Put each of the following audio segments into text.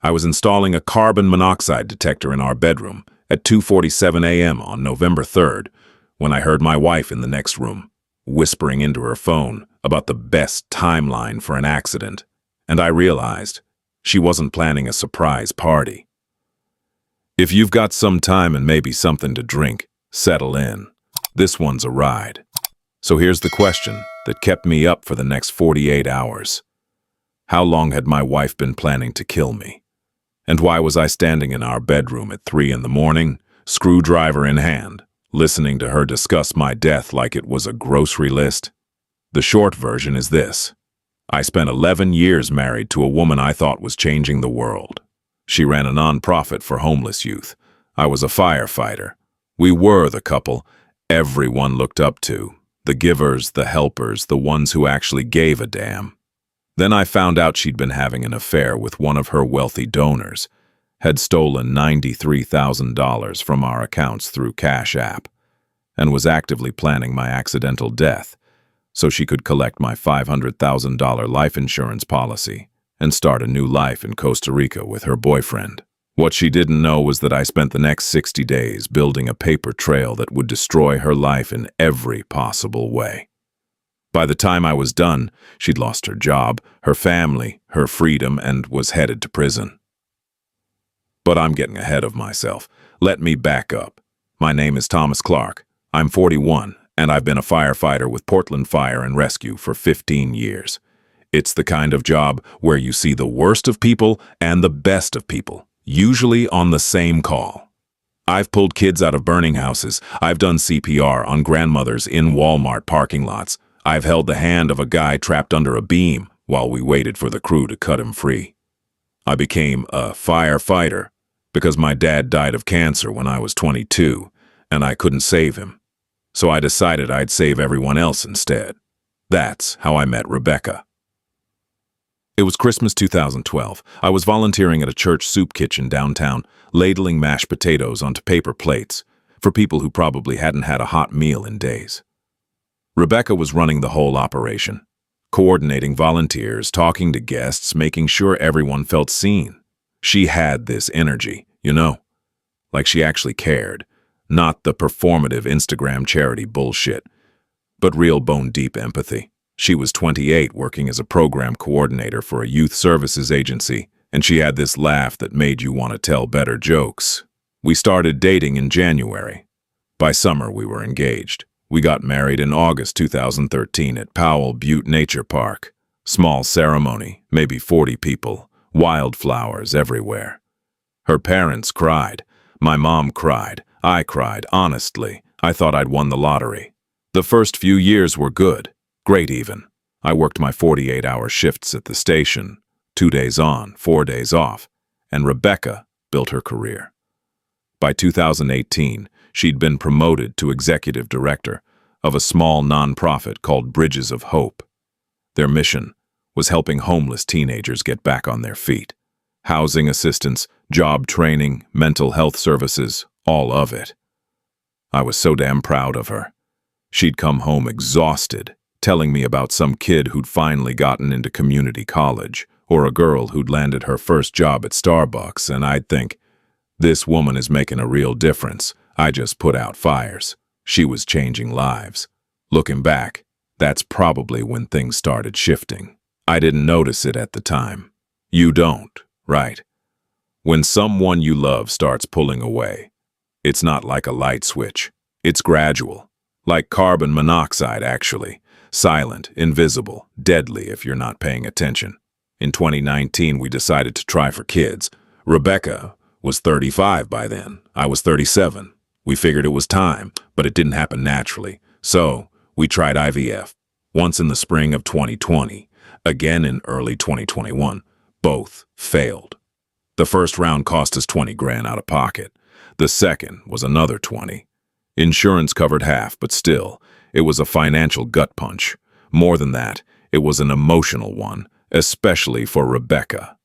I was installing a carbon monoxide detector in our bedroom at 2:47 a.m. on November 3rd when I heard my wife in the next room whispering into her phone about the best timeline for an accident, and I realized she wasn't planning a surprise party. If you've got some time and maybe something to drink, settle in. This one's a ride. So here's the question that kept me up for the next 48 hours. How long had my wife been planning to kill me? And why was I standing in our bedroom at 3 in the morning, screwdriver in hand, listening to her discuss my death like it was a grocery list? The short version is this. I spent 11 years married to a woman I thought was changing the world. She ran a nonprofit for homeless youth. I was a firefighter. We were the couple everyone looked up to, the givers, the helpers, the ones who actually gave a damn. Then I found out she'd been having an affair with one of her wealthy donors, had stolen $93,000 from our accounts through Cash App, and was actively planning my accidental death so she could collect my $500,000 life insurance policy and start a new life in Costa Rica with her boyfriend. What she didn't know was that I spent the next 60 days building a paper trail that would destroy her life in every possible way. By the time I was done, she'd lost her job, her family, her freedom, and was headed to prison. But I'm getting ahead of myself. Let me back up. My name is Thomas Clark. I'm 41, and I've been a firefighter with Portland Fire and Rescue for 15 years. It's the kind of job where you see the worst of people and the best of people, usually on the same call. I've pulled kids out of burning houses. I've done CPR on grandmothers in Walmart parking lots. I've held the hand of a guy trapped under a beam while we waited for the crew to cut him free. I became a firefighter because my dad died of cancer when I was 22, and I couldn't save him. So I decided I'd save everyone else instead. That's how I met Rebecca. It was Christmas 2012. I was volunteering at a church soup kitchen downtown, ladling mashed potatoes onto paper plates for people who probably hadn't had a hot meal in days. Rebecca was running the whole operation, coordinating volunteers, talking to guests, making sure everyone felt seen. She had this energy, like she actually cared, not the performative Instagram charity bullshit, but real bone-deep empathy. She was 28, working as a program coordinator for a youth services agency, and she had this laugh that made you want to tell better jokes. We started dating in January. By summer, we were engaged. We got married in August 2013 at Powell Butte Nature Park. Small ceremony, maybe 40 people, wildflowers everywhere. Her parents cried. My mom cried. I cried, honestly. I thought I'd won the lottery. The first few years were good. Great even. I worked my 48-hour shifts at the station, 2 days on, 4 days off, and Rebecca built her career. By 2018, she'd been promoted to executive director of a small nonprofit called Bridges of Hope. Their mission was helping homeless teenagers get back on their feet. Housing assistance, job training, mental health services, all of it. I was so damn proud of her. She'd come home exhausted, telling me about some kid who'd finally gotten into community college, or a girl who'd landed her first job at Starbucks, and I'd think, this woman is making a real difference. I just put out fires. She was changing lives. Looking back, that's probably when things started shifting. I didn't notice it at the time. You don't, right? When someone you love starts pulling away, it's not like a light switch. It's gradual. Like carbon monoxide, actually. Silent, invisible, deadly if you're not paying attention. In 2019, we decided to try for kids. Rebecca was 35 by then. I was 37. We figured it was time, but it didn't happen naturally. So we tried IVF, once in the spring of 2020, again in early 2021. Both failed. The first round cost us 20 grand out of pocket. The second was another 20. Insurance covered half, but still, it was a financial gut punch. More than that, it was an emotional one, especially for Rebecca.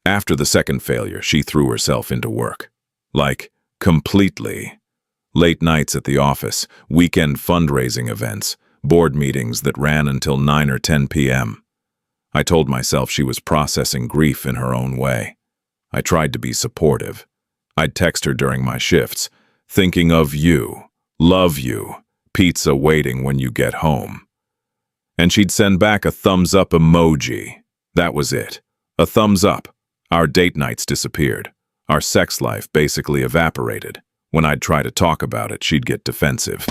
After the second failure, she threw herself into work. Like, completely. Late nights at the office, weekend fundraising events, board meetings that ran until 9 or 10 p.m. I told myself she was processing grief in her own way. I tried to be supportive. I'd text her during my shifts, thinking of you, love you, pizza waiting when you get home. And she'd send back a thumbs up emoji. That was it. A thumbs up. Our date nights disappeared. Our sex life basically evaporated. When I'd try to talk about it, she'd get defensive.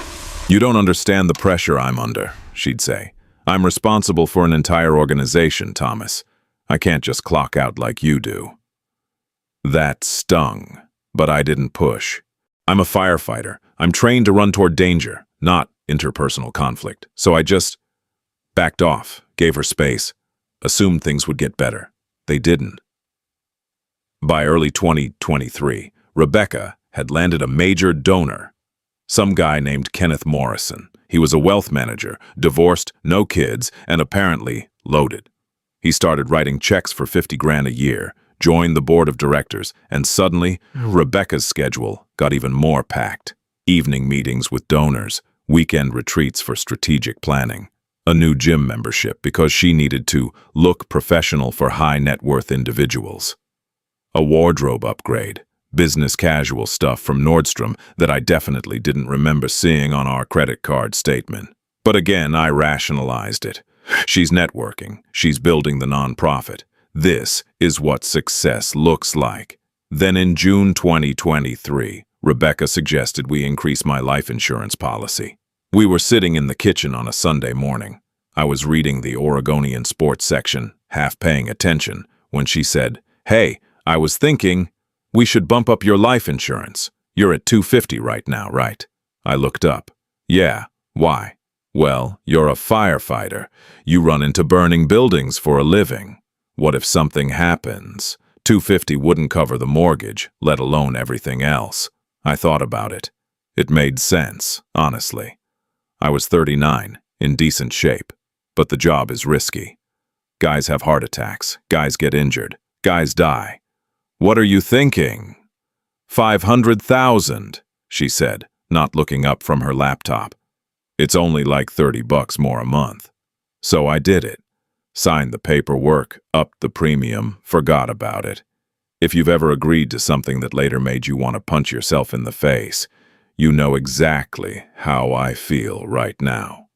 "You don't understand the pressure I'm under," she'd say. "I'm responsible for an entire organization, Thomas. I can't just clock out like you do." That stung, but I didn't push. I'm a firefighter. I'm trained to run toward danger, not interpersonal conflict. So I just backed off, gave her space, assumed things would get better. They didn't. By early 2023, Rebecca had landed a major donor. Some guy named Kenneth Morrison. He was a wealth manager, divorced, no kids, and apparently loaded. He started writing checks for 50 grand a year, joined the board of directors, and suddenly, Rebecca's schedule got even more packed. Evening meetings with donors, weekend retreats for strategic planning, a new gym membership because she needed to look professional for high net worth individuals, a wardrobe upgrade, business casual stuff from Nordstrom that I definitely didn't remember seeing on our credit card statement. But again, I rationalized it. She's networking. She's building the nonprofit. This is what success looks like. Then in June 2023, Rebecca suggested we increase my life insurance policy. We were sitting in the kitchen on a Sunday morning. I was reading the Oregonian sports section, half paying attention, when she said, "Hey, I was thinking, we should bump up your life insurance. You're at $250 right now, right?" I looked up. "Yeah, why?" "Well, you're a firefighter. You run into burning buildings for a living. What if something happens? $250 wouldn't cover the mortgage, let alone everything else." I thought about it. It made sense, honestly. I was 39, in decent shape, but the job is risky. Guys have heart attacks, guys get injured, guys die. "What are you thinking?" "500,000, she said, not looking up from her laptop. "It's only like $30 more a month." So I did it. Signed the paperwork, upped the premium, forgot about it. If you've ever agreed to something that later made you want to punch yourself in the face, you know exactly how I feel right now.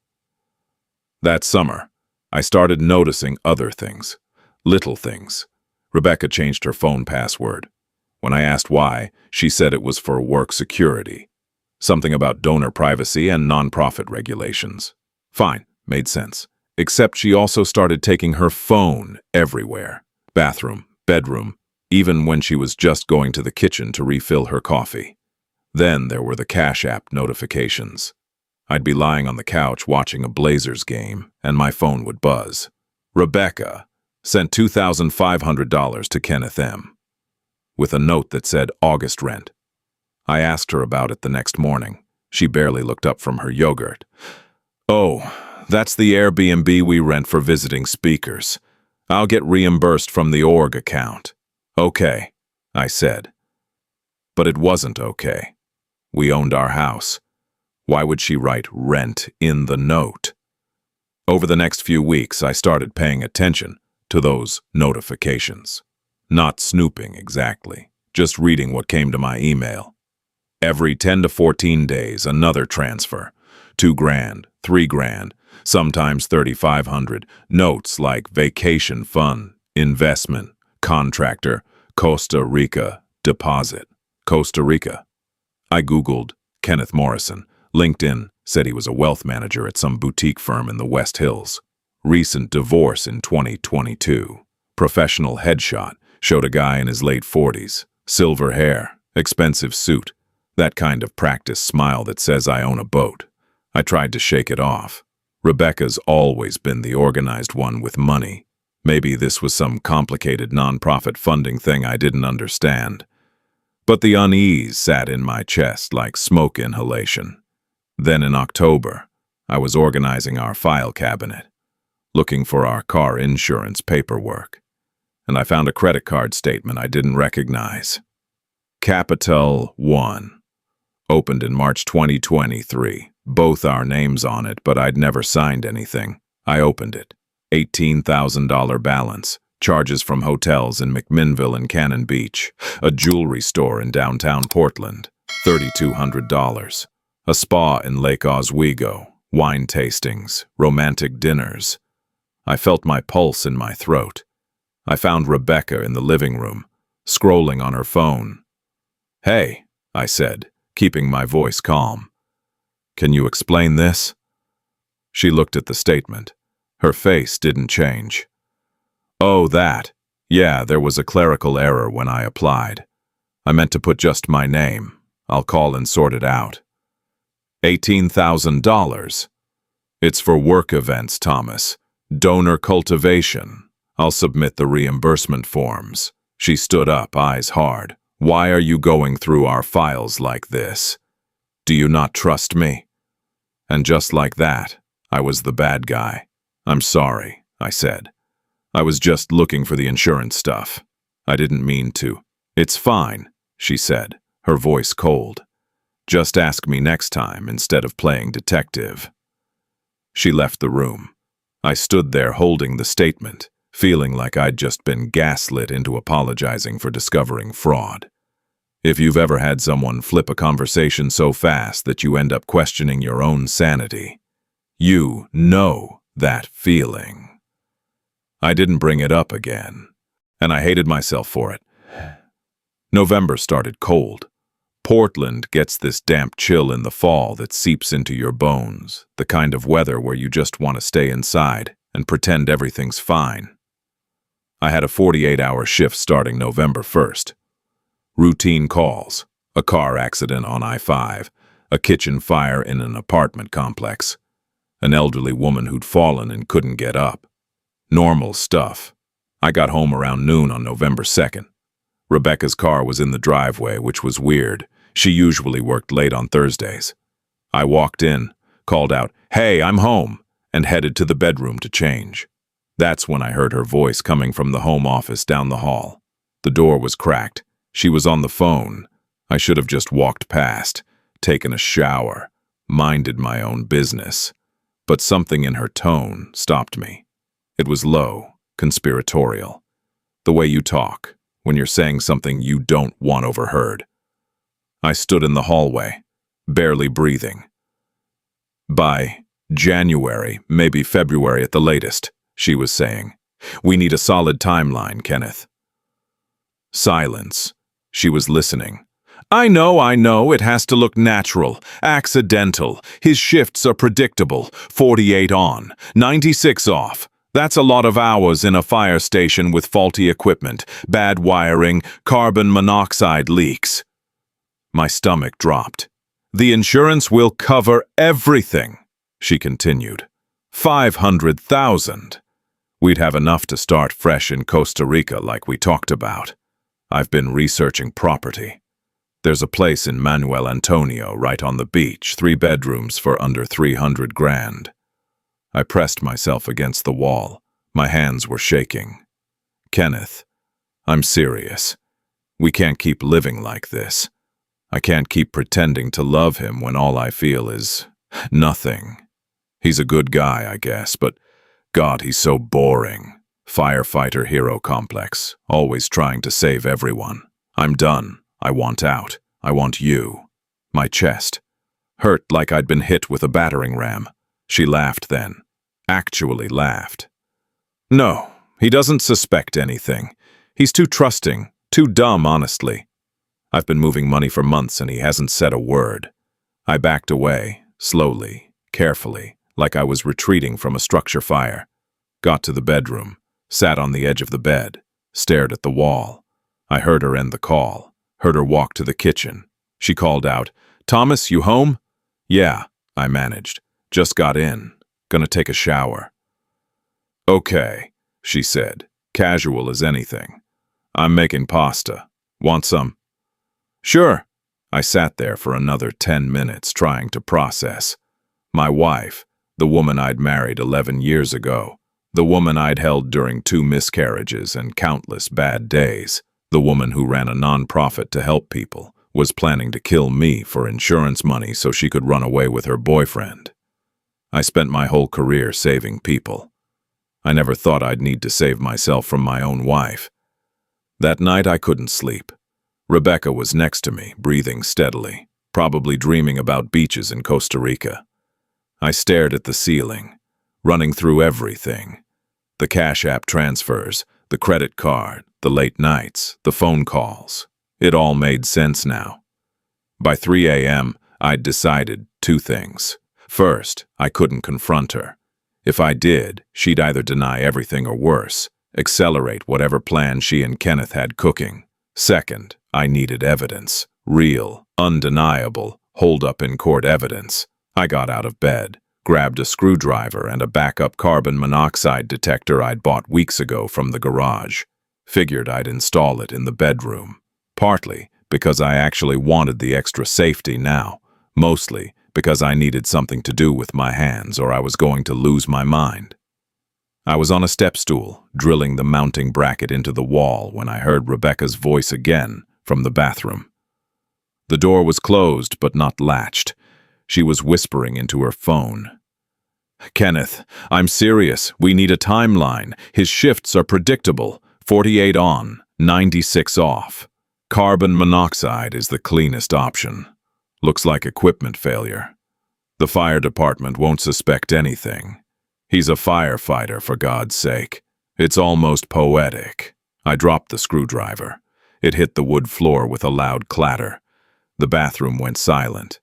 That summer, I started noticing other things, little things. Rebecca changed her phone password. When I asked why, she said it was for work security. Something about donor privacy and nonprofit regulations. Fine, made sense. Except she also started taking her phone everywhere. Bathroom, bedroom, even when she was just going to the kitchen to refill her coffee. Then there were the Cash App notifications. I'd be lying on the couch watching a Blazers game, and my phone would buzz. Rebecca sent $2,500 to Kenneth M., with a note that said August rent. I asked her about it the next morning. She barely looked up from her yogurt. "Oh, that's the Airbnb we rent for visiting speakers. I'll get reimbursed from the org account." "Okay," I said. But it wasn't okay. We owned our house. Why would she write rent in the note? Over the next few weeks, I started paying attention to those notifications. Not snooping exactly, just reading what came to my email. Every 10 to 14 days, another transfer. 2 grand, 3 grand, sometimes 3,500. Notes like vacation fund, investment, contractor, Costa Rica, deposit. Costa Rica. I Googled Kenneth Morrison. LinkedIn said he was a wealth manager at some boutique firm in the West Hills. Recent divorce in 2022. Professional headshot showed a guy in his late 40s. Silver hair, expensive suit. That kind of practice smile that says I own a boat. I tried to shake it off. Rebecca's always been the organized one with money. Maybe this was some complicated nonprofit funding thing I didn't understand. But the unease sat in my chest like smoke inhalation. Then in October, I was organizing our file cabinet, looking for our car insurance paperwork, and I found a credit card statement I didn't recognize. Capital One. Opened in March 2023. Both our names on it, but I'd never signed anything. I opened it. $18,000 balance, charges from hotels in McMinnville and Cannon Beach, a jewelry store in downtown Portland, $3,200, a spa in Lake Oswego, wine tastings, romantic dinners. I felt my pulse in my throat. I found Rebecca in the living room, scrolling on her phone. "Hey," I said, keeping my voice calm. "Can you explain this?" She looked at the statement. Her face didn't change. "Oh, that. Yeah, there was a clerical error when I applied. I meant to put just my name. I'll call and sort it out." $18,000. It's for work events, Thomas. Donor cultivation. I'll submit the reimbursement forms. She stood up, eyes hard. "Why are you going through our files like this? Do you not trust me?" And just like that, I was the bad guy. "I'm sorry," I said. "I was just looking for the insurance stuff. I didn't mean to." "It's fine," she said, her voice cold. "Just ask me next time instead of playing detective." She left the room. I stood there holding the statement, feeling like I'd just been gaslit into apologizing for discovering fraud. If you've ever had someone flip a conversation so fast that you end up questioning your own sanity, you know that feeling. I didn't bring it up again, and I hated myself for it. November started cold. Portland gets this damp chill in the fall that seeps into your bones, the kind of weather where you just want to stay inside and pretend everything's fine. I had a 48-hour shift starting November 1st. Routine calls, a car accident on I-5, a kitchen fire in an apartment complex, an elderly woman who'd fallen and couldn't get up. Normal stuff. I got home around noon on November 2nd. Rebecca's car was in the driveway, which was weird. She usually worked late on Thursdays. I walked in, called out, "Hey, I'm home," and headed to the bedroom to change. That's when I heard her voice coming from the home office down the hall. The door was cracked. She was on the phone. I should have just walked past, taken a shower, minded my own business. But something in her tone stopped me. It was low, conspiratorial. The way you talk, when you're saying something you don't want overheard. I stood in the hallway, barely breathing. "By January, maybe February at the latest," she was saying. "We need a solid timeline, Kenneth." Silence. She was listening. I know, it has to look natural, accidental. His shifts are predictable, 48 on, 96 off. That's a lot of hours in a fire station with faulty equipment, bad wiring, carbon monoxide leaks." My stomach dropped. "The insurance will cover everything," she continued. 500,000. We'd have enough to start fresh in Costa Rica like we talked about. I've been researching property. There's a place in Manuel Antonio right on the beach, 3 bedrooms for under 300 grand. I pressed myself against the wall. My hands were shaking. "Kenneth, I'm serious. We can't keep living like this. I can't keep pretending to love him when all I feel is nothing. He's a good guy, I guess, but God, he's so boring. Firefighter hero complex, always trying to save everyone. I'm done. I want out. I want you." My chest hurt like I'd been hit with a battering ram. She laughed then. Actually laughed. "No, he doesn't suspect anything. He's too trusting, too dumb, honestly. I've been moving money for months and he hasn't said a word." I backed away, slowly, carefully, like I was retreating from a structure fire. Got to the bedroom, sat on the edge of the bed, stared at the wall. I heard her end the call, heard her walk to the kitchen. She called out, "Thomas, you home?" "Yeah," I managed. "Just got in. Gonna take a shower." "Okay," she said, casual as anything. "I'm making pasta. Want some?" "Sure." I sat there for another 10 minutes trying to process. My wife, the woman I'd married 11 years ago, the woman I'd held during 2 miscarriages and countless bad days, the woman who ran a nonprofit to help people, was planning to kill me for insurance money so she could run away with her boyfriend. I spent my whole career saving people. I never thought I'd need to save myself from my own wife. That night I couldn't sleep. Rebecca was next to me, breathing steadily, probably dreaming about beaches in Costa Rica. I stared at the ceiling, running through everything. The Cash App transfers, the credit card, the late nights, the phone calls. It all made sense now. By 3 a.m., I'd decided two things. First, I couldn't confront her. If I did, she'd either deny everything or worse, accelerate whatever plan she and Kenneth had cooking. Second, I needed evidence. Real, undeniable, hold-up-in-court evidence. I got out of bed, grabbed a screwdriver and a backup carbon monoxide detector I'd bought weeks ago from the garage. Figured I'd install it in the bedroom. Partly because I actually wanted the extra safety now. Mostly because I needed something to do with my hands or I was going to lose my mind. I was on a step stool, drilling the mounting bracket into the wall when I heard Rebecca's voice again from the bathroom. The door was closed but not latched. She was whispering into her phone. "Kenneth, I'm serious. We need a timeline. His shifts are predictable. 48 on, 96 off. Carbon monoxide is the cleanest option. Looks like equipment failure. The fire department won't suspect anything. He's a firefighter, for God's sake. It's almost poetic." I dropped the screwdriver. It hit the wood floor with a loud clatter. The bathroom went silent.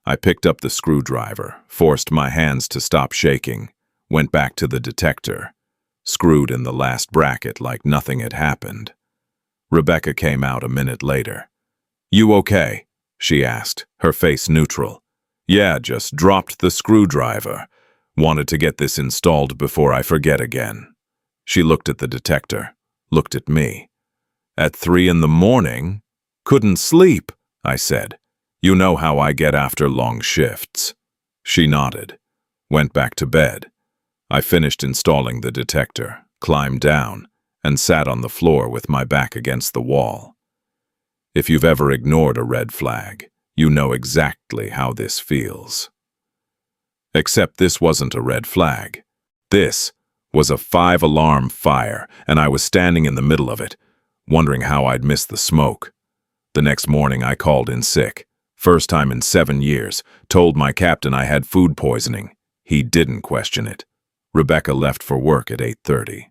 I picked up the screwdriver, forced my hands to stop shaking, went back to the detector, screwed in the last bracket like nothing had happened. Rebecca came out a minute later. "You okay?" she asked, her face neutral. "Yeah, just dropped the screwdriver. Wanted to get this installed before I forget again." She looked at the detector, looked at me. "At 3 in the morning? Couldn't sleep," I said. "You know how I get after long shifts." She nodded, went back to bed. I finished installing the detector, climbed down, and sat on the floor with my back against the wall. If you've ever ignored a red flag, you know exactly how this feels. Except this wasn't a red flag. This was a 5-alarm fire, and I was standing in the middle of it, wondering how I'd missed the smoke. The next morning I called in sick. First time in 7 years. Told my captain I had food poisoning. He didn't question it. Rebecca left for work at 8:30.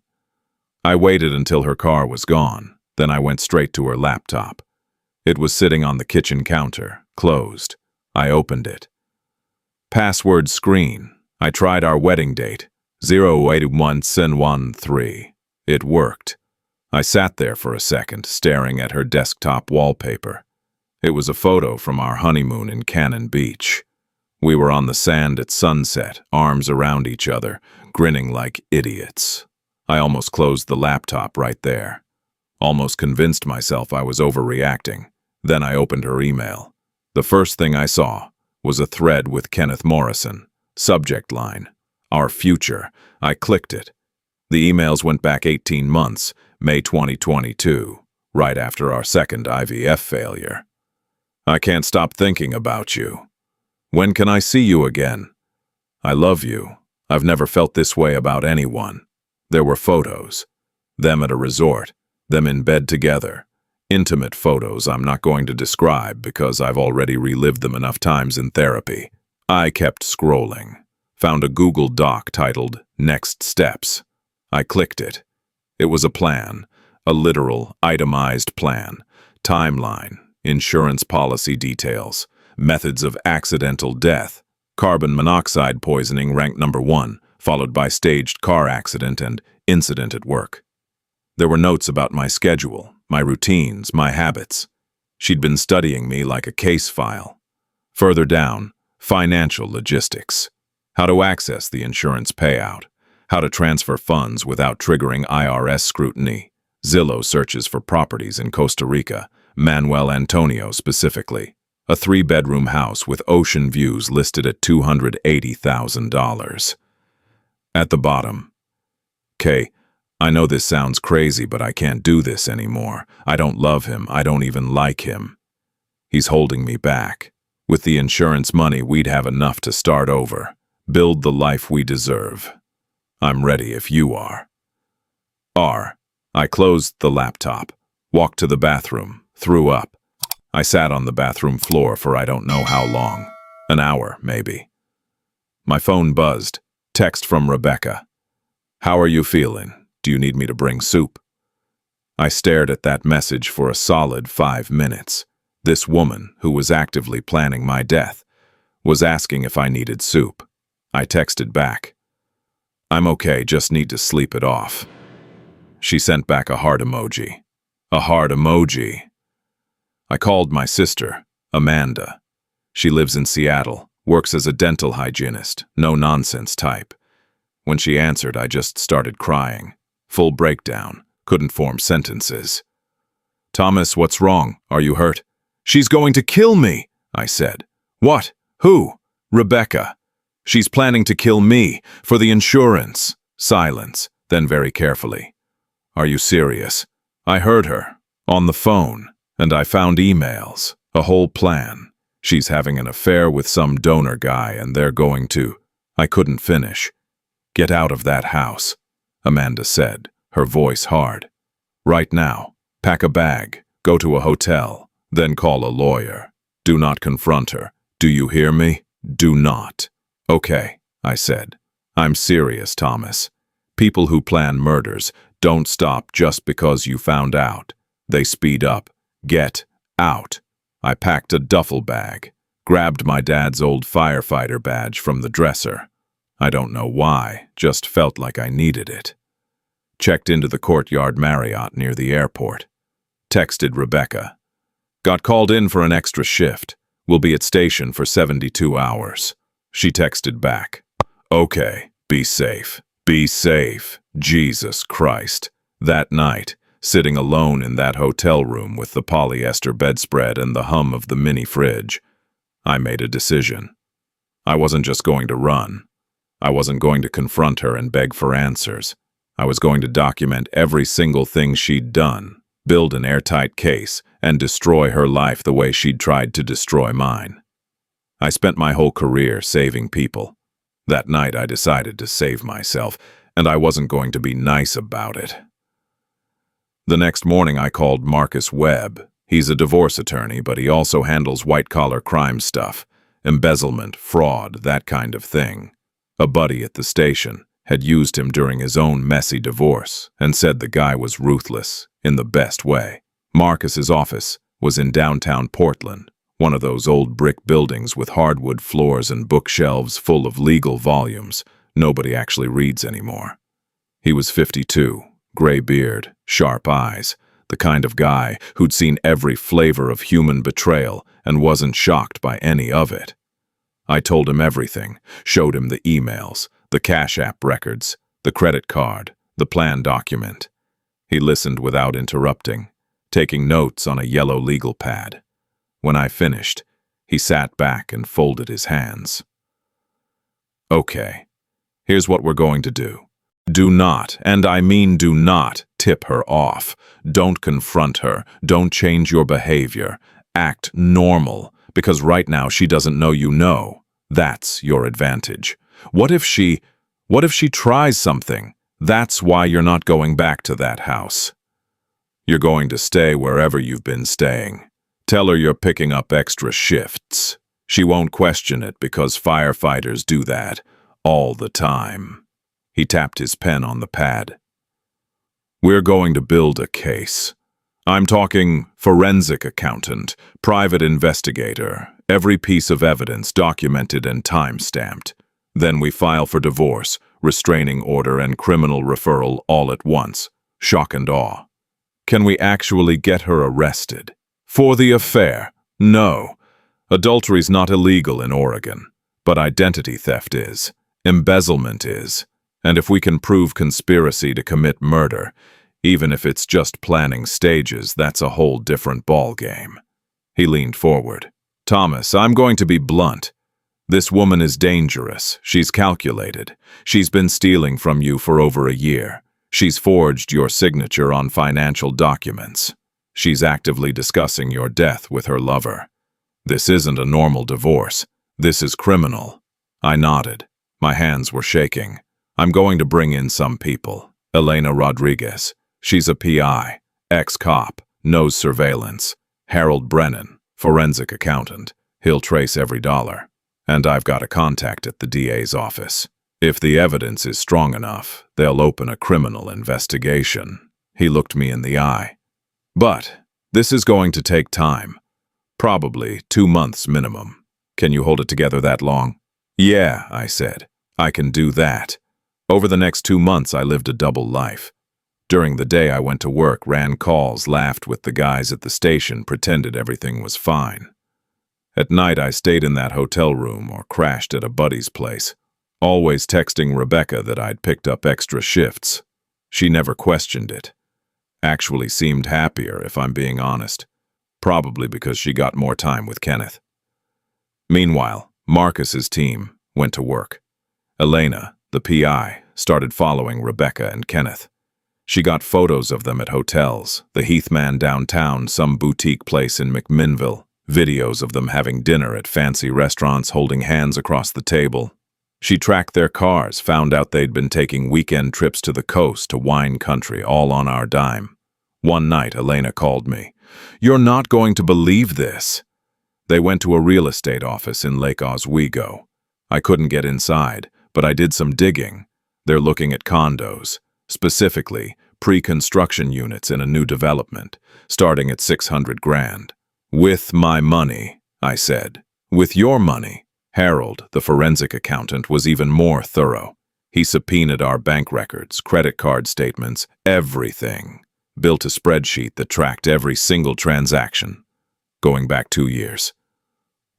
I waited until her car was gone. Then I went straight to her laptop. It was sitting on the kitchen counter, closed. I opened it. Password screen. I tried our wedding date, 0813. It worked. I sat there for a second, staring at her desktop wallpaper. It was a photo from our honeymoon in Cannon Beach. We were on the sand at sunset, arms around each other, grinning like idiots. I almost closed the laptop right there. Almost convinced myself I was overreacting. Then I opened her email. The first thing I saw was a thread with Kenneth Morrison. Subject line, "Our future." I clicked it. The emails went back 18 months, May 2022, right after our second IVF failure. "I can't stop thinking about you. When can I see you again? I love you. I've never felt this way about anyone." There were photos. Them at a resort, them in bed together. Intimate photos I'm not going to describe because I've already relived them enough times in therapy. I kept scrolling. Found a Google Doc titled Next Steps. I clicked it. It was a plan, a literal, itemized plan. Timeline, insurance policy details, methods of accidental death, carbon monoxide poisoning ranked number 1, followed by staged car accident and incident at work. There were notes about my schedule, my routines, my habits. She'd been studying me like a case file. Further down, financial logistics. How to access the insurance payout. How to transfer funds without triggering IRS scrutiny. Zillow searches for properties in Costa Rica, Manuel Antonio specifically. A 3-bedroom house with ocean views listed at $280,000. At the bottom, "Kay, I know this sounds crazy, but I can't do this anymore. I don't love him. I don't even like him. He's holding me back. With the insurance money, we'd have enough to start over, build the life we deserve. I'm ready if you are. R. I closed the laptop, walked to the bathroom, threw up. I sat on the bathroom floor for I don't know how long. An hour, maybe. My phone buzzed. Text from Rebecca. How are you feeling? Do you need me to bring soup? I stared at that message for a solid 5 minutes. This woman, who was actively planning my death, was asking if I needed soup. I texted back. I'm okay, just need to sleep it off. She sent back a heart emoji. A heart emoji. I called my sister, Amanda. She lives in Seattle, works as a dental hygienist, no-nonsense type. When she answered, I just started crying. Full breakdown, couldn't form sentences. Thomas, what's wrong? Are you hurt? She's going to kill me, I said. What? Who? Rebecca. She's planning to kill me, for the insurance. Silence, then very carefully. Are you serious? I heard her, on the phone, and I found emails, a whole plan. She's having an affair with some donor guy and they're going to... I couldn't finish. Get out of that house, Amanda said, her voice hard. Right now, pack a bag, go to a hotel, then call a lawyer. Do not confront her. Do you hear me? Do not. Okay, I said. I'm serious, Thomas. People who plan murders don't stop just because you found out. They speed up. Get out. I packed a duffel bag, grabbed my dad's old firefighter badge from the dresser. I don't know why, just felt like I needed it. Checked into the Courtyard Marriott near the airport. Texted Rebecca. Got called in for an extra shift. Will be at station for 72 hours. She texted back. Okay, be safe. Be safe. Jesus Christ. That night, sitting alone in that hotel room with the polyester bedspread and the hum of the mini fridge, I made a decision. I wasn't just going to run. I wasn't going to confront her and beg for answers. I was going to document every single thing she'd done, build an airtight case, and destroy her life the way she'd tried to destroy mine. I spent my whole career saving people. That night I decided to save myself, and I wasn't going to be nice about it. The next morning I called Marcus Webb. He's a divorce attorney, but he also handles white-collar crime stuff, embezzlement, fraud, that kind of thing. A buddy at the station had used him during his own messy divorce and said the guy was ruthless, in the best way. Marcus's office was in downtown Portland, one of those old brick buildings with hardwood floors and bookshelves full of legal volumes nobody actually reads anymore. He was 52, gray beard, sharp eyes, the kind of guy who'd seen every flavor of human betrayal and wasn't shocked by any of it. I told him everything, showed him the emails, the Cash App records, the credit card, the plan document. He listened without interrupting, taking notes on a yellow legal pad. When I finished, he sat back and folded his hands. Okay, here's what we're going to do. Do not, and I mean do not, tip her off. Don't confront her. Don't change your behavior. Act normal, because right now she doesn't know you know. That's your advantage. What if she tries something? That's why you're not going back to that house. You're going to stay wherever you've been staying. Tell her you're picking up extra shifts. She won't question it because firefighters do that all the time. He tapped his pen on the pad. We're going to build a case. I'm talking forensic accountant, private investigator, every piece of evidence documented and time-stamped. Then we file for divorce, restraining order, and criminal referral all at once. Shock and awe. Can we actually get her arrested? For the affair? No. Adultery's not illegal in Oregon, but identity theft is. Embezzlement is. And if we can prove conspiracy to commit murder, even if it's just planning stages, that's a whole different ballgame. He leaned forward. Thomas, I'm going to be blunt. This woman is dangerous. She's calculated. She's been stealing from you for over a year. She's forged your signature on financial documents. She's actively discussing your death with her lover. This isn't a normal divorce. This is criminal. I nodded. My hands were shaking. I'm going to bring in some people. Elena Rodriguez. She's a PI, ex-cop, knows surveillance. Harold Brennan, forensic accountant. He'll trace every dollar. And I've got a contact at the DA's office. If the evidence is strong enough, they'll open a criminal investigation. He looked me in the eye. But this is going to take time. Probably 2 months minimum. Can you hold it together that long? Yeah, I said. I can do that. Over the next 2 months, I lived a double life. During the day, I went to work, ran calls, laughed with the guys at the station, pretended everything was fine. At night, I stayed in that hotel room or crashed at a buddy's place, always texting Rebecca that I'd picked up extra shifts. She never questioned it. Actually seemed happier, if I'm being honest. Probably because she got more time with Kenneth. Meanwhile, Marcus's team went to work. Elena, the PI, started following Rebecca and Kenneth. She got photos of them at hotels, the Heathman downtown, some boutique place in McMinnville, videos of them having dinner at fancy restaurants, holding hands across the table. She tracked their cars, found out they'd been taking weekend trips to the coast, to wine country, all on our dime. One night, Elena called me. "You're not going to believe this." They went to a real estate office in Lake Oswego. I couldn't get inside, but I did some digging. They're looking at condos, specifically pre-construction units in a new development, starting at 600 grand. With my money, I said. With your money. Harold, the forensic accountant, was even more thorough. He subpoenaed our bank records, credit card statements, everything. Built a spreadsheet that tracked every single transaction, going back 2 years.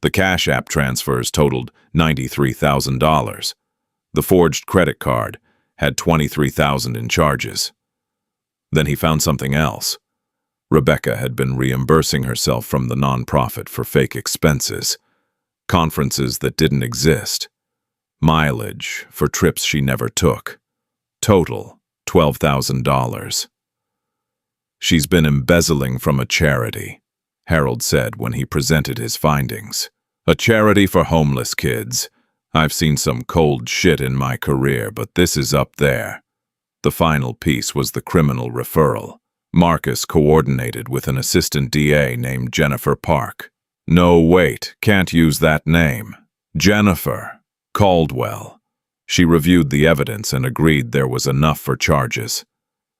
The Cash App transfers totaled $93,000. The forged credit card had $23,000 in charges. Then he found something else. Rebecca had been reimbursing herself from the nonprofit for fake expenses, conferences that didn't exist, mileage for trips she never took. Total, $12,000. She's been embezzling from a charity, Harold said when he presented his findings. A charity for homeless kids. I've seen some cold shit in my career, but this is up there. The final piece was the criminal referral. Marcus coordinated with an assistant DA named Jennifer Park. No, wait, can't use that name. Jennifer Caldwell. She reviewed the evidence and agreed there was enough for charges.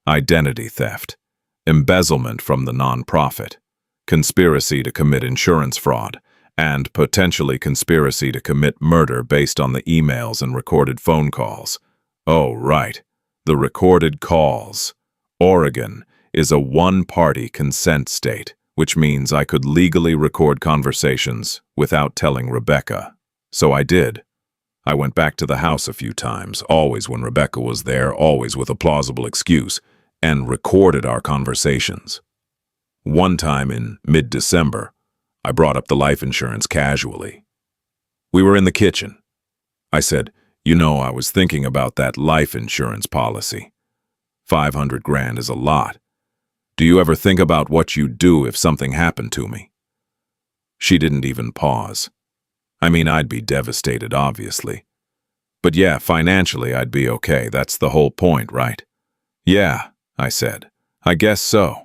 Identity theft, embezzlement from the nonprofit, conspiracy to commit insurance fraud, and potentially conspiracy to commit murder based on the emails and recorded phone calls. Oh, right, the recorded calls. Oregon is a one-party consent state, which means I could legally record conversations without telling Rebecca. So I did. I went back to the house a few times, always when Rebecca was there, always with a plausible excuse, and recorded our conversations. One time in mid-December, I brought up the life insurance casually. We were in the kitchen. I said, I was thinking about that life insurance policy. 500 grand is a lot. Do you ever think about what you'd do if something happened to me? She didn't even pause. I mean, I'd be devastated, obviously. But yeah, financially, I'd be okay. That's the whole point, right? Yeah, I said. I guess so.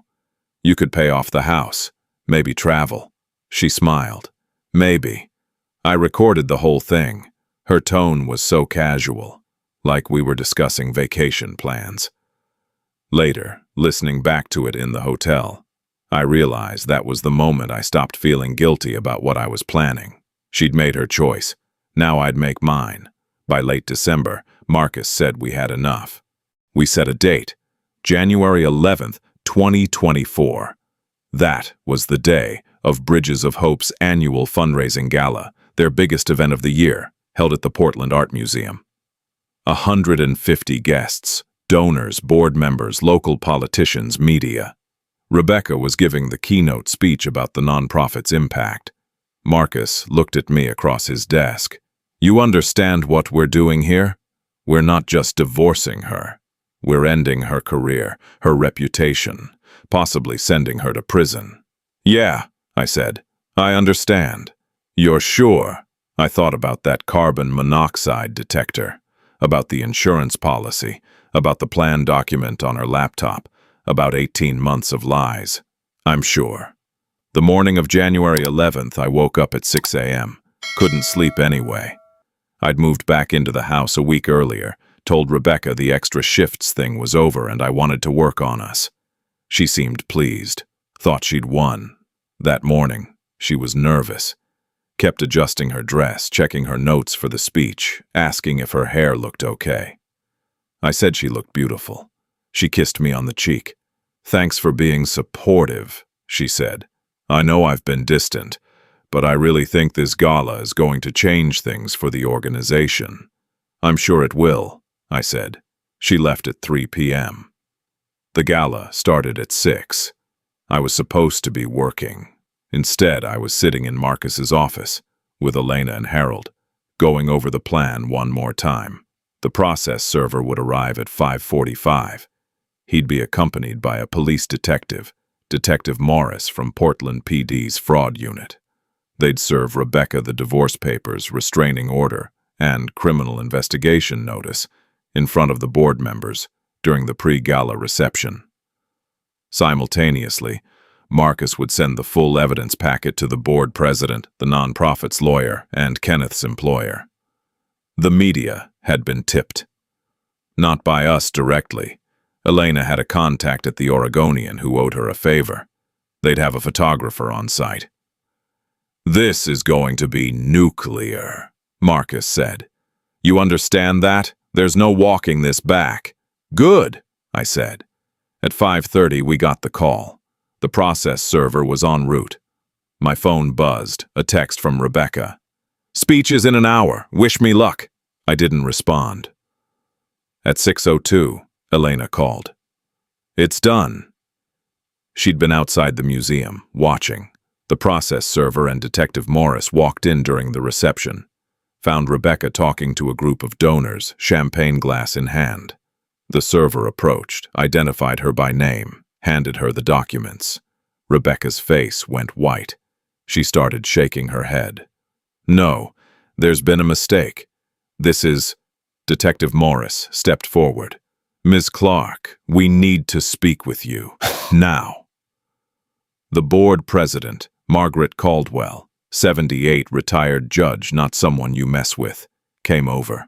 You could pay off the house, maybe travel. She smiled. Maybe. I recorded the whole thing. Her tone was so casual, like we were discussing vacation plans. Later, listening back to it in the hotel, I realized that was the moment I stopped feeling guilty about what I was planning. She'd made her choice. Now I'd make mine. By late December, Marcus said we had enough. We set a date, January 11th, 2024. That was the day of Bridges of Hope's annual fundraising gala, their biggest event of the year, held at the Portland Art Museum. 150 guests, donors, board members, local politicians, media. Rebecca was giving the keynote speech about the nonprofit's impact. Marcus looked at me across his desk. You understand what we're doing here? We're not just divorcing her. We're ending her career, her reputation, possibly sending her to prison. Yeah, I said. I understand. You're sure? I thought about that carbon monoxide detector. about the insurance policy, about the plan document on her laptop, about 18 months of lies. I'm sure. The morning of January 11th, I woke up at 6 a.m. Couldn't sleep anyway. I'd moved back into the house a week earlier, told Rebecca the extra shifts thing was over and I wanted to work on us. She seemed pleased, thought she'd won. That morning, she was nervous. Kept adjusting her dress, checking her notes for the speech, asking if her hair looked okay. I said she looked beautiful. She kissed me on the cheek. "Thanks for being supportive," she said. "I know I've been distant, but I really think this gala is going to change things for the organization." "I'm sure it will," I said. She left at 3 p.m. The gala started at 6. I was supposed to be working. Instead, I was sitting in Marcus's office with Elena and Harold, going over the plan one more time. The process server would arrive at 5:45. He'd be accompanied by a police detective, Detective Morris from Portland PD's fraud unit. They'd serve Rebecca the divorce papers, restraining order, and criminal investigation notice in front of the board members during the pre-gala reception. Simultaneously, Marcus would send the full evidence packet to the board president, the nonprofit's lawyer, and Kenneth's employer. The media had been tipped. Not by us directly. Elena had a contact at the Oregonian who owed her a favor. They'd have a photographer on site. "This is going to be nuclear," Marcus said. "You understand that? There's no walking this back." "Good," I said. At 5:30, we got the call. The process server was en route. My phone buzzed, a text from Rebecca. "Speech is in an hour. Wish me luck." I didn't respond. At 6:02, Elena called. "It's done." She'd been outside the museum, watching. The process server and Detective Morris walked in during the reception. Found Rebecca talking to a group of donors, champagne glass in hand. The server approached, identified her by name, handed her the documents. Rebecca's face went white. She started shaking her head. "No, there's been a mistake. This is..." Detective Morris stepped forward. "Ms. Clark, we need to speak with you. Now." The board president, Margaret Caldwell, 78, retired judge, not someone you mess with, came over.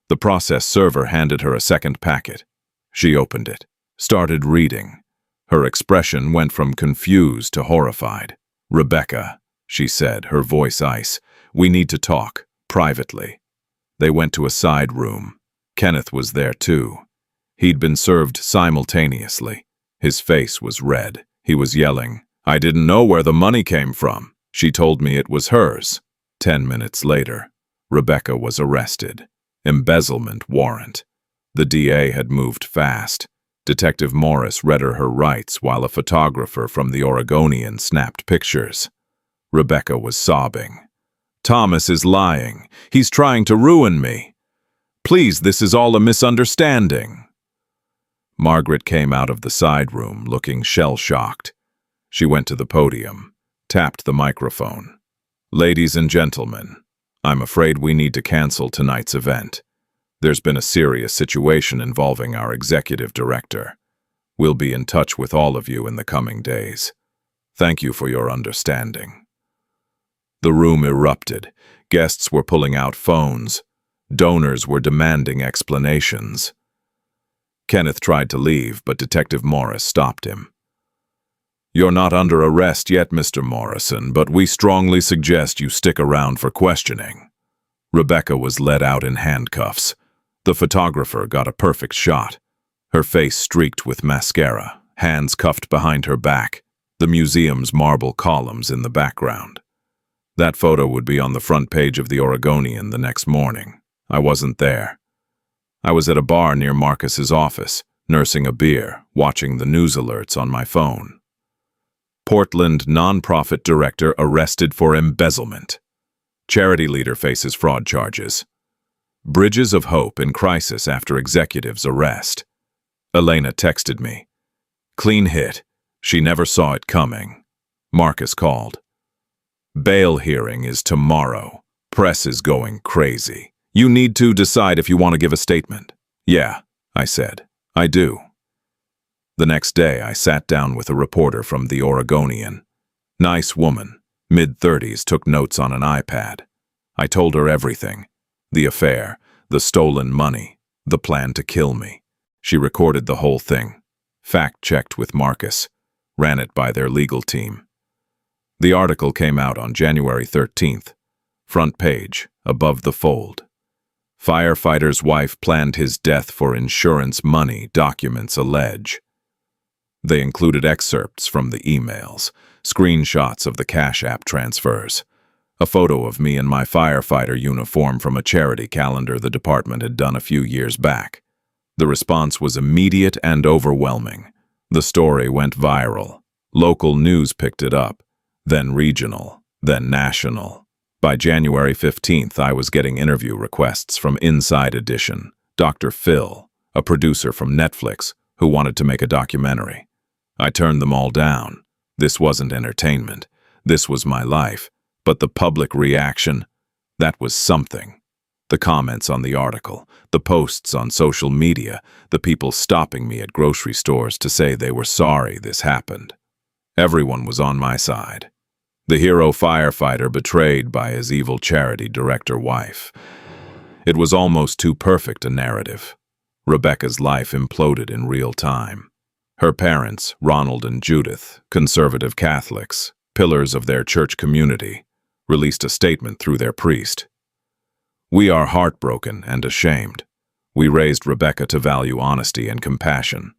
The process server handed her a second packet. She opened it, started reading. Her expression went from confused to horrified. "Rebecca," she said, her voice ice, "we need to talk, privately." They went to a side room. Kenneth was there too. He'd been served simultaneously. His face was red. He was yelling, "I didn't know where the money came from. She told me it was hers." 10 minutes later, Rebecca was arrested. Embezzlement warrant. The DA had moved fast. Detective Morris read her rights while a photographer from the Oregonian snapped pictures. Rebecca was sobbing. "Thomas is lying. He's trying to ruin me. Please, this is all a misunderstanding." Margaret came out of the side room looking shell-shocked. She went to the podium, tapped the microphone. "Ladies and gentlemen, I'm afraid we need to cancel tonight's event. There's been a serious situation involving our executive director. We'll be in touch with all of you in the coming days. Thank you for your understanding." The room erupted. Guests were pulling out phones. Donors were demanding explanations. Kenneth tried to leave, but Detective Morris stopped him. "You're not under arrest yet, Mr. Morrison, but we strongly suggest you stick around for questioning." Rebecca was led out in handcuffs. The photographer got a perfect shot. Her face streaked with mascara, hands cuffed behind her back, the museum's marble columns in the background. That photo would be on the front page of the Oregonian the next morning. I wasn't there. I was at a bar near Marcus's office, nursing a beer, watching the news alerts on my phone. Portland nonprofit director arrested for embezzlement. Charity leader faces fraud charges. Bridges of hope in crisis after executive's arrest. Elena texted me. "Clean hit. She never saw it coming." Marcus called. "Bail hearing is tomorrow. Press is going crazy. You need to decide if you want to give a statement. Yeah, I said. I do. The next day, I sat down with a reporter from the Oregonian. Nice woman, mid-30s, took notes on an iPad. I told her everything. The affair, the stolen money, the plan to kill me. She recorded the whole thing. Fact-checked with Marcus. Ran it by their legal team. The article came out on January 13th. Front page, above the fold. Firefighter's wife planned his death for insurance money, documents allege. They included excerpts from the emails, screenshots of the Cash App transfers, a photo of me in my firefighter uniform from a charity calendar the department had done a few years back. The response was immediate and overwhelming. The story went viral. Local news picked it up, then regional, then national. By January 15th, I was getting interview requests from Inside Edition, Dr. Phil, a producer from Netflix, who wanted to make a documentary. I turned them all down. This wasn't entertainment. This was my life. But the public reaction, that was something. The comments on the article, the posts on social media, the people stopping me at grocery stores to say they were sorry this happened. Everyone was on my side. The hero firefighter betrayed by his evil charity director wife. It was almost too perfect a narrative. Rebecca's life imploded in real time. Her parents, Ronald and Judith, conservative Catholics, pillars of their church community, released a statement through their priest. We are heartbroken and ashamed. We raised Rebecca to value honesty and compassion.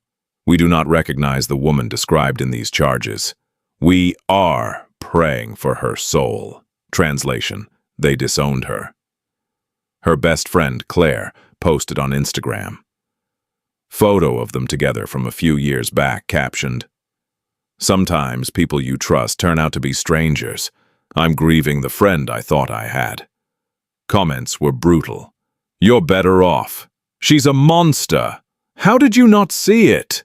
We do not recognize the woman described in these charges. We are praying for her soul. Translation: they disowned her. Her best friend, Claire, posted on Instagram. Photo of them together from a few years back, captioned, "Sometimes people you trust turn out to be strangers. I'm grieving the friend I thought I had." Comments were brutal. "You're better off. She's a monster. How did you not see it?"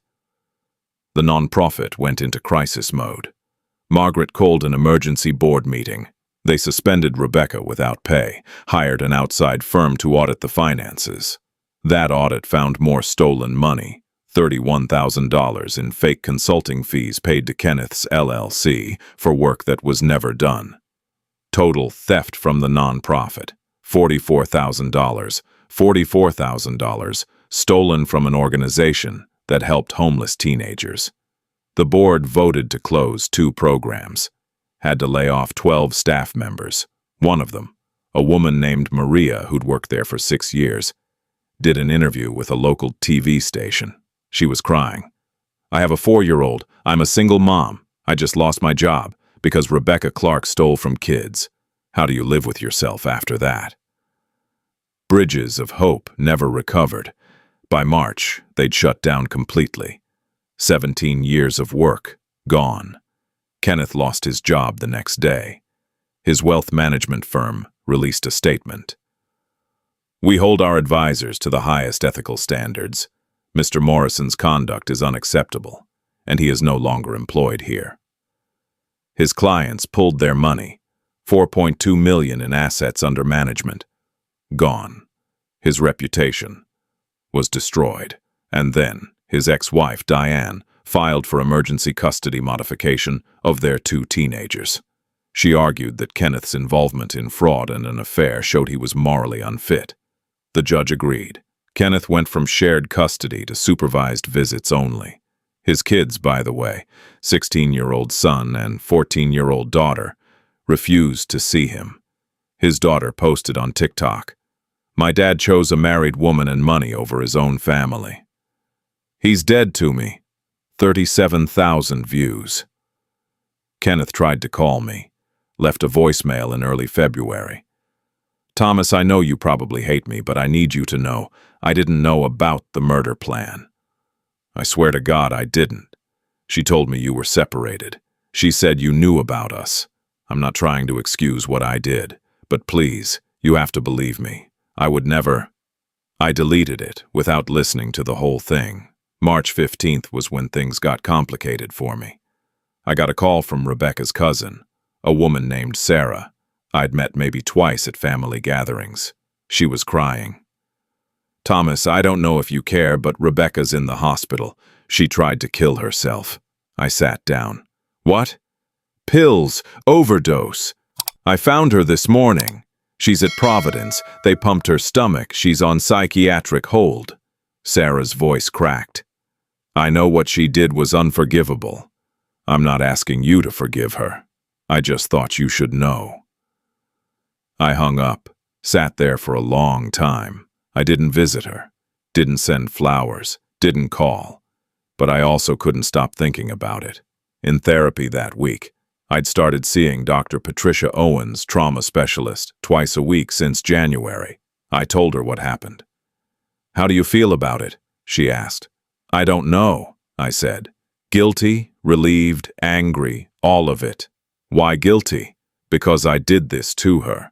The nonprofit went into crisis mode. Margaret called an emergency board meeting. They suspended Rebecca without pay, hired an outside firm to audit the finances. That audit found more stolen money, $31,000 in fake consulting fees paid to Kenneth's LLC for work that was never done. Total theft from the nonprofit, $44,000 stolen from an organization that helped homeless teenagers. The board voted to close 2 programs, had to lay off 12 staff members. One of them, a woman named Maria who'd worked there for 6 years, did an interview with a local TV station. She was crying. "I have a 4-year-old. I'm a single mom. I just lost my job because Rebecca Clark stole from kids. How do you live with yourself after that?" Bridges of hope never recovered. By March, they'd shut down completely. 17 years of work, gone. Kenneth lost his job the next day. His wealth management firm released a statement. "We hold our advisors to the highest ethical standards. Mr. Morrison's conduct is unacceptable, and he is no longer employed here." His clients pulled their money, $4.2 million in assets under management. Gone. His reputation was destroyed, and then his ex-wife, Diane, filed for emergency custody modification of their 2 teenagers. She argued that Kenneth's involvement in fraud and an affair showed he was morally unfit. The judge agreed. Kenneth went from shared custody to supervised visits only. His kids, by the way, 16-year-old son and 14-year-old daughter, refused to see him. His daughter posted on TikTok, "My dad chose a married woman and money over his own family. He's dead to me." 37,000 views. Kenneth tried to call me, left a voicemail in early February. "Thomas, I know you probably hate me, but I need you to know I didn't know about the murder plan." "I swear to God I didn't. She told me you were separated. She said you knew about us. I'm not trying to excuse what I did, but please, you have to believe me. I would never." I deleted it without listening to the whole thing. March 15th was when things got complicated for me. I got a call from Rebecca's cousin, a woman named Sarah. I'd met maybe twice at family gatherings. She was crying. "Thomas, I don't know if you care, but Rebecca's in the hospital. She tried to kill herself." I sat down. "What?" "Pills, overdose. I found her this morning. She's at Providence. They pumped her stomach. She's on psychiatric hold." Sarah's voice cracked. "I know what she did was unforgivable. I'm not asking you to forgive her. I just thought you should know." I hung up, sat there for a long time. I didn't visit her, didn't send flowers, didn't call. But I also couldn't stop thinking about it. In therapy that week, I'd started seeing Dr. Patricia Owens, trauma specialist, twice a week since January. I told her what happened. "How do you feel about it?" she asked. "I don't know," I said. "Guilty, relieved, angry, all of it." "Why guilty?" "Because I did this to her.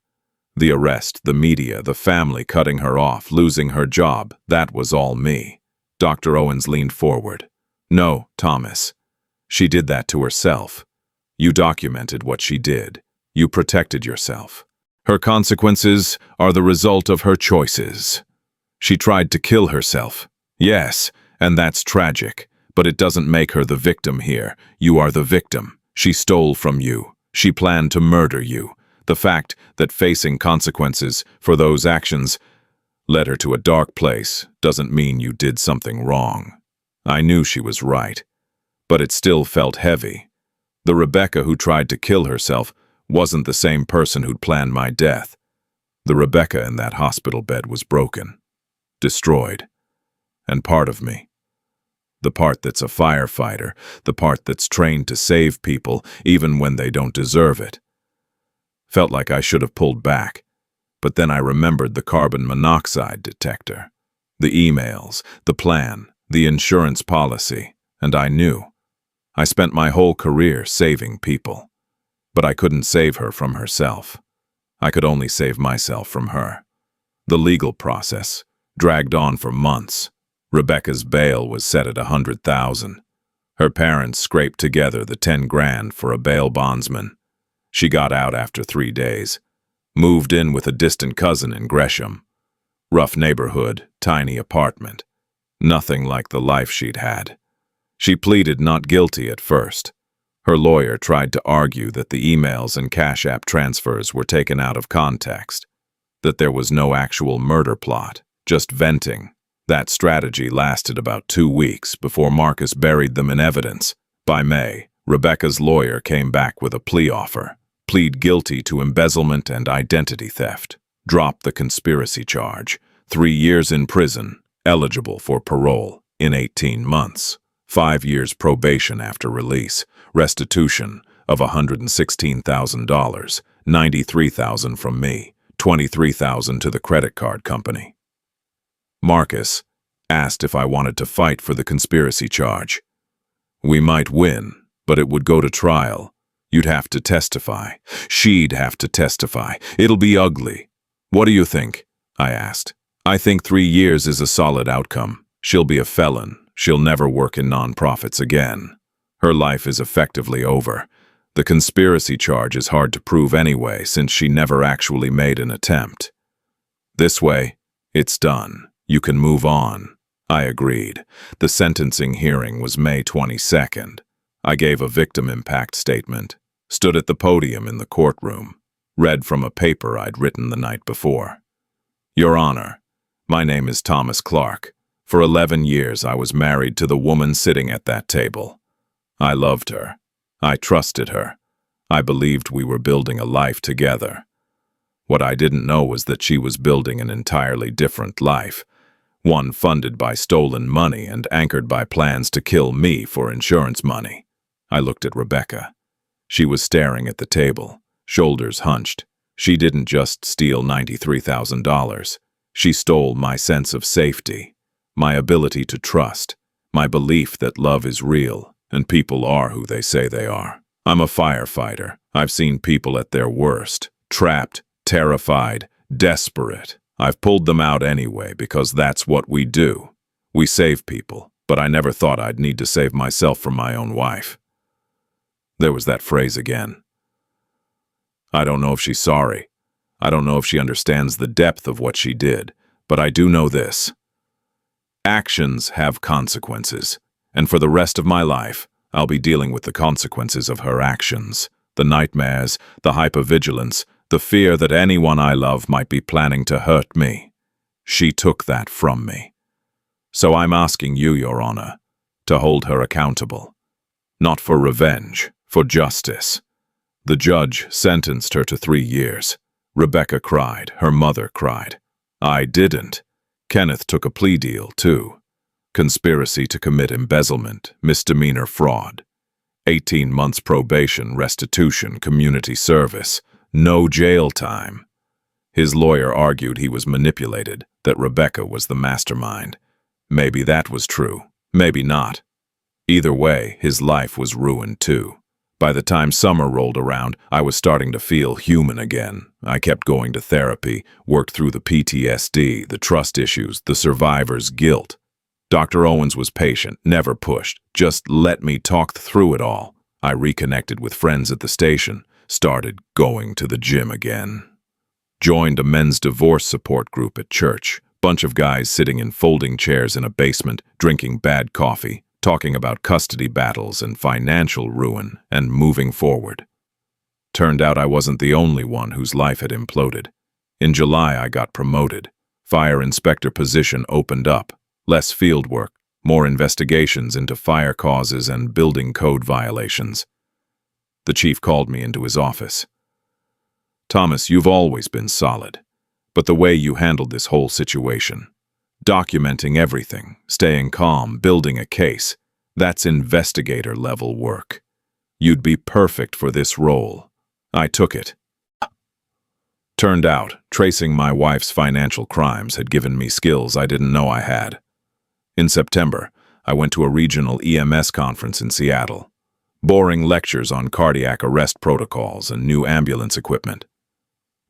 The arrest, the media, the family cutting her off, losing her job, that was all me." Dr. Owens leaned forward. "No, Thomas. She did that to herself. You documented what she did. You protected yourself. Her consequences are the result of her choices. She tried to kill herself. Yes, and that's tragic, but it doesn't make her the victim here. You are the victim. She stole from you. She planned to murder you. The fact that facing consequences for those actions led her to a dark place doesn't mean you did something wrong." I knew she was right, but it still felt heavy. The Rebecca who tried to kill herself wasn't the same person who'd planned my death. The Rebecca in that hospital bed was broken, destroyed, and part of me. The part that's a firefighter, the part that's trained to save people even when they don't deserve it. Felt like I should have pulled back, but then I remembered the carbon monoxide detector, the emails, the plan, the insurance policy, and I knew. I spent my whole career saving people, but I couldn't save her from herself. I could only save myself from her. The legal process dragged on for months. Rebecca's bail was set at $100,000. Her parents scraped together the 10 grand for a bail bondsman. She got out after 3 days, moved in with a distant cousin in Gresham. Rough neighborhood, tiny apartment. Nothing like the life she'd had. She pleaded not guilty at first. Her lawyer tried to argue that the emails and Cash App transfers were taken out of context, that there was no actual murder plot, just venting. That strategy lasted about 2 weeks before Marcus buried them in evidence. By May, Rebecca's lawyer came back with a plea offer. Plead guilty to embezzlement and identity theft. Drop the conspiracy charge. 3 years in prison, eligible for parole in 18 months. 5 years probation after release. Restitution of $116,000, $93,000 from me, $23,000 to the credit card company. Marcus asked if I wanted to fight for the conspiracy charge. "We might win, but it would go to trial. You'd have to testify. She'd have to testify. It'll be ugly." "What do you think?" I asked. "I think 3 years is a solid outcome. She'll be a felon. She'll never work in nonprofits again. Her life is effectively over. The conspiracy charge is hard to prove anyway, since she never actually made an attempt. This way, it's done. You can move on." I agreed. The sentencing hearing was May 22nd. I gave a victim impact statement, stood at the podium in the courtroom, read from a paper I'd written the night before. "Your Honor, my name is Thomas Clark. For 11 years I was married to the woman sitting at that table. I loved her. I trusted her. I believed we were building a life together. What I didn't know was that she was building an entirely different life, one funded by stolen money and anchored by plans to kill me for insurance money." I looked at Rebecca. She was staring at the table, shoulders hunched. She didn't just steal $93,000. She stole my sense of safety, my ability to trust, my belief that love is real and people are who they say they are. I'm a firefighter. I've seen people at their worst, trapped, terrified, desperate. I've pulled them out anyway because that's what we do. We save people, but I never thought I'd need to save myself from my own wife. There was that phrase again. "I don't know if she's sorry." I don't know if she understands the depth of what she did, but I do know this. Actions have consequences, and for the rest of my life, I'll be dealing with the consequences of her actions. The nightmares, the hypervigilance, the fear that anyone I love might be planning to hurt me. She took that from me. So I'm asking you, Your Honor, to hold her accountable. Not for revenge, for justice. The judge sentenced her to 3 years. Rebecca cried, her mother cried. I didn't. Kenneth took a plea deal, too. Conspiracy to commit embezzlement, misdemeanor fraud. 18 months probation, restitution, community service. No jail time. His lawyer argued he was manipulated, that Rebecca was the mastermind. Maybe that was true, maybe not. Either way, his life was ruined too. By the time summer rolled around, I was starting to feel human again. I kept going to therapy, worked through the PTSD, the trust issues, the survivor's guilt. Dr. Owens was patient, never pushed, just let me talk through it all. I reconnected with friends at the station, started going to the gym again. Joined a men's divorce support group at church. Bunch of guys sitting in folding chairs in a basement, drinking bad coffee, talking about custody battles and financial ruin and moving forward. Turned out I wasn't the only one whose life had imploded. In July, I got promoted. Fire inspector position opened up. Less field work, more investigations into fire causes and building code violations. The chief called me into his office. Thomas, you've always been solid, but the way you handled this whole situation, documenting everything, staying calm, building a case, that's investigator-level work. You'd be perfect for this role. I took it. Turned out, tracing my wife's financial crimes had given me skills I didn't know I had. In September, I went to a regional EMS conference in Seattle. Boring lectures on cardiac arrest protocols and new ambulance equipment.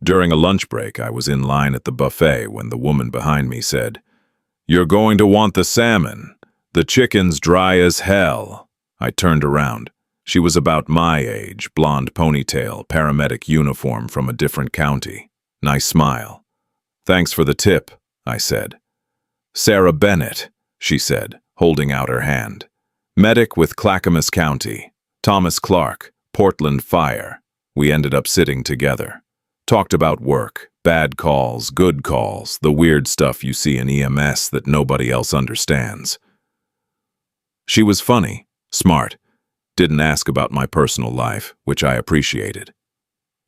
During a lunch break, I was in line at the buffet when the woman behind me said, "You're going to want the salmon. The chicken's dry as hell." I turned around. She was about my age, blonde ponytail, paramedic uniform from a different county. Nice smile. "Thanks for the tip," I said. "Sarah Bennett," she said, holding out her hand. "Medic with Clackamas County. Thomas Clark, Portland Fire." We ended up sitting together. Talked about work, bad calls, good calls, the weird stuff you see in EMS that nobody else understands. She was funny, smart, didn't ask about my personal life, which I appreciated.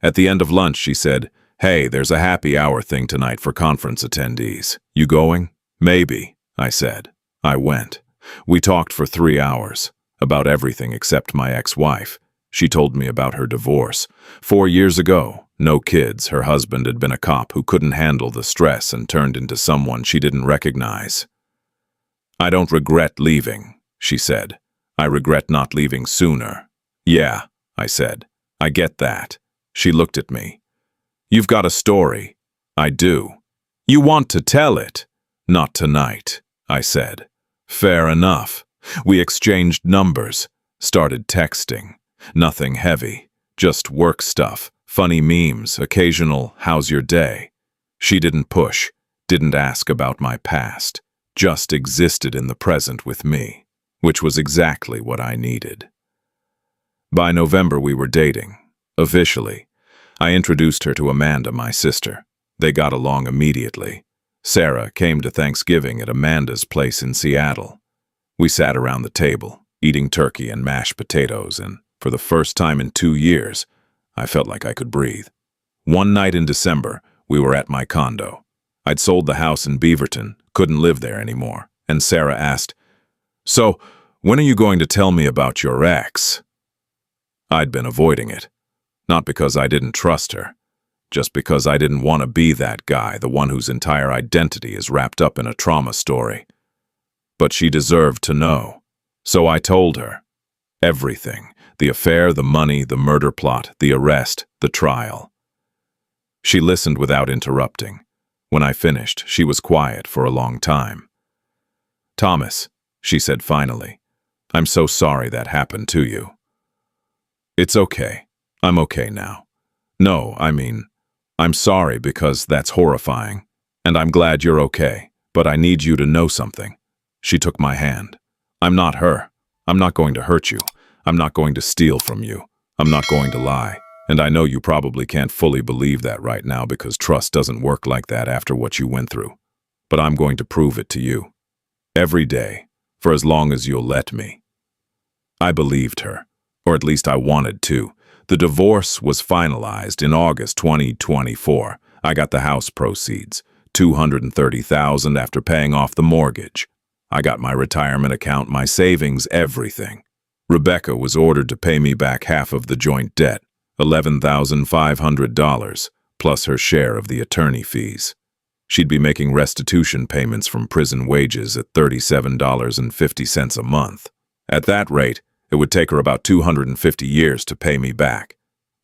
At the end of lunch, she said, "Hey, there's a happy hour thing tonight for conference attendees. You going?" "Maybe," I said. I went. We talked for 3 hours, about everything except my ex-wife. She told me about her divorce. 4 years ago, no kids, her husband had been a cop who couldn't handle the stress and turned into someone she didn't recognize. "I don't regret leaving," she said. "I regret not leaving sooner." "Yeah," I said. "I get that." She looked at me. "You've got a story." "I do." "You want to tell it." "Not tonight," I said. "Fair enough." We exchanged numbers, started texting. Nothing heavy, just work stuff, funny memes, occasional "how's your day?" She didn't push, didn't ask about my past, just existed in the present with me, which was exactly what I needed. By November we were dating, officially. I introduced her to Amanda, my sister. They got along immediately. Sarah came to Thanksgiving at Amanda's place in Seattle. We sat around the table, eating turkey and mashed potatoes, and for the first time in 2 years, I felt like I could breathe. One night in December, we were at my condo. I'd sold the house in Beaverton, couldn't live there anymore, and Sarah asked, "So, when are you going to tell me about your ex?" I'd been avoiding it, not because I didn't trust her, just because I didn't want to be that guy, the one whose entire identity is wrapped up in a trauma story. But she deserved to know, so I told her. Everything. The affair, the money, the murder plot, the arrest, the trial. She listened without interrupting. When I finished, she was quiet for a long time. "Thomas," she said finally, "I'm so sorry that happened to you." "It's okay. I'm okay now." "No, I mean, I'm sorry because that's horrifying, and I'm glad you're okay, but I need you to know something. She took my hand. I'm not her. I'm not going to hurt you. I'm not going to steal from you. I'm not going to lie. And I know you probably can't fully believe that right now because trust doesn't work like that after what you went through. But I'm going to prove it to you. Every day, for as long as you'll let me. I believed her, or at least I wanted to. The divorce was finalized in August 2024. I got the house proceeds, $230,000 after paying off the mortgage. I got my retirement account, my savings, everything. Rebecca was ordered to pay me back half of the joint debt, $11,500, plus her share of the attorney fees. She'd be making restitution payments from prison wages at $37.50 a month. At that rate, it would take her about 250 years to pay me back.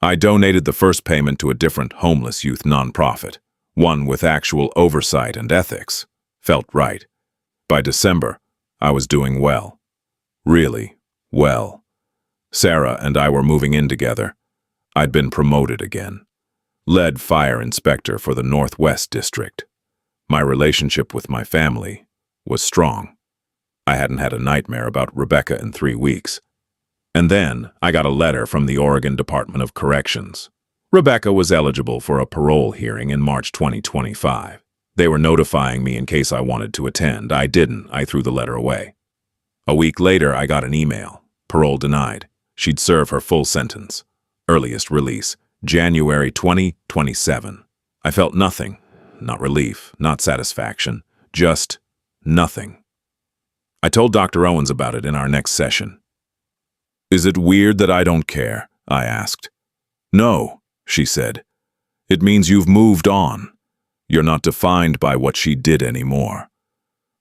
I donated the first payment to a different homeless youth nonprofit, one with actual oversight and ethics. Felt right. By December, I was doing well. Really well. Sarah and I were moving in together. I'd been promoted again. Lead fire inspector for the Northwest District. My relationship with my family was strong. I hadn't had a nightmare about Rebecca in 3 weeks. And then I got a letter from the Oregon Department of Corrections. Rebecca was eligible for a parole hearing in March 2025. They were notifying me in case I wanted to attend. I didn't. I threw the letter away. A week later, I got an email. Parole denied. She'd serve her full sentence. Earliest release, January 2027. I felt nothing. Not relief, not satisfaction. Just nothing. I told Dr. Owens about it in our next session. Is it weird that I don't care? I asked. No, she said. It means you've moved on. You're not defined by what she did anymore.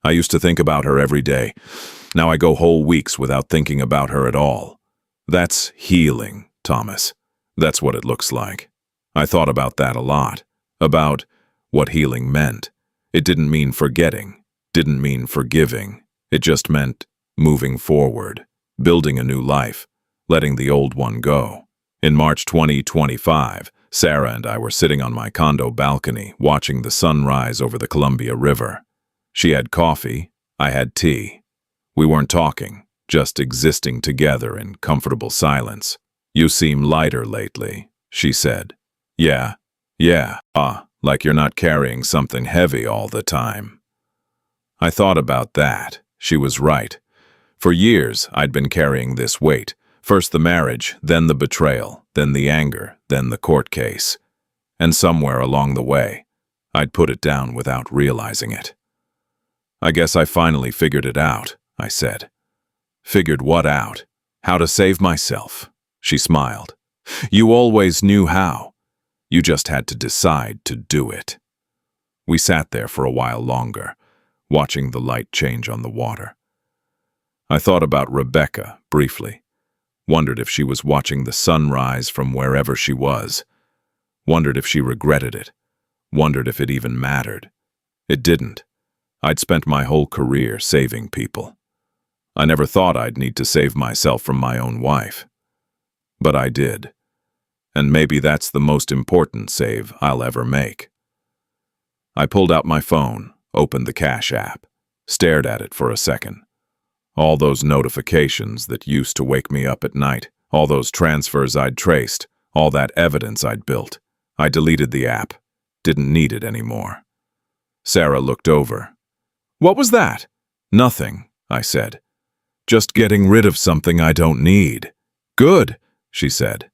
I used to think about her every day. Now I go whole weeks without thinking about her at all. That's healing, Thomas. That's what it looks like. I thought about that a lot. About what healing meant. It didn't mean forgetting. Didn't mean forgiving. It just meant moving forward. Building a new life, letting the old one go. In March 2025, Sarah and I were sitting on my condo balcony, watching the sun rise over the Columbia River. She had coffee, I had tea. We weren't talking, just existing together in comfortable silence. You seem lighter lately, she said. Yeah, like you're not carrying something heavy all the time. I thought about that. She was right. For years, I'd been carrying this weight. First the marriage, then the betrayal, then the anger, then the court case. And somewhere along the way, I'd put it down without realizing it. I guess I finally figured it out, I said. Figured what out? How to save myself. She smiled. You always knew how. You just had to decide to do it. We sat there for a while longer, watching the light change on the water. I thought about Rebecca, briefly. Wondered if she was watching the sun rise from wherever she was. Wondered if she regretted it. Wondered if it even mattered. It didn't. I'd spent my whole career saving people. I never thought I'd need to save myself from my own wife. But I did. And maybe that's the most important save I'll ever make. I pulled out my phone, opened the Cash app, stared at it for a second. All those notifications that used to wake me up at night, all those transfers I'd traced, all that evidence I'd built. I deleted the app. Didn't need it anymore. Sarah looked over. What was that? Nothing, I said. Just getting rid of something I don't need. Good, she said.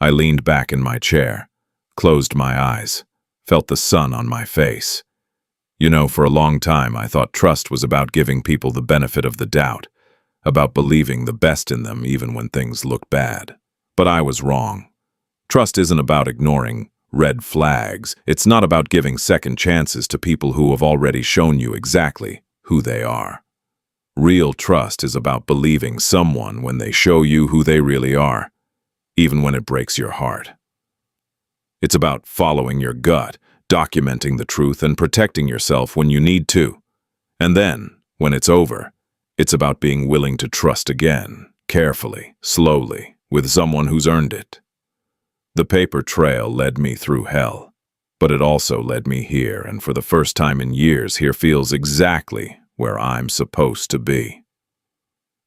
I leaned back in my chair, closed my eyes, felt the sun on my face. You know, for a long time I thought trust was about giving people the benefit of the doubt, about believing the best in them even when things looked bad. But I was wrong. Trust isn't about ignoring red flags. It's not about giving second chances to people who have already shown you exactly who they are. Real trust is about believing someone when they show you who they really are, even when it breaks your heart. It's about following your gut, documenting the truth and protecting yourself when you need to. And then, when it's over, it's about being willing to trust again, carefully, slowly, with someone who's earned it. The paper trail led me through hell. But it also led me here, and for the first time in years, here feels exactly where I'm supposed to be.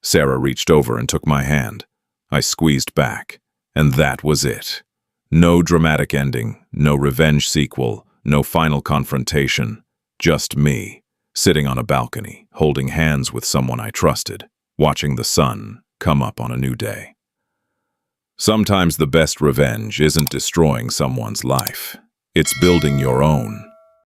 Sarah reached over and took my hand. I squeezed back, and that was it. No dramatic ending, no revenge sequel, no final confrontation. Just me, sitting on a balcony, holding hands with someone I trusted, watching the sun come up on a new day. Sometimes the best revenge isn't destroying someone's life. It's building your own.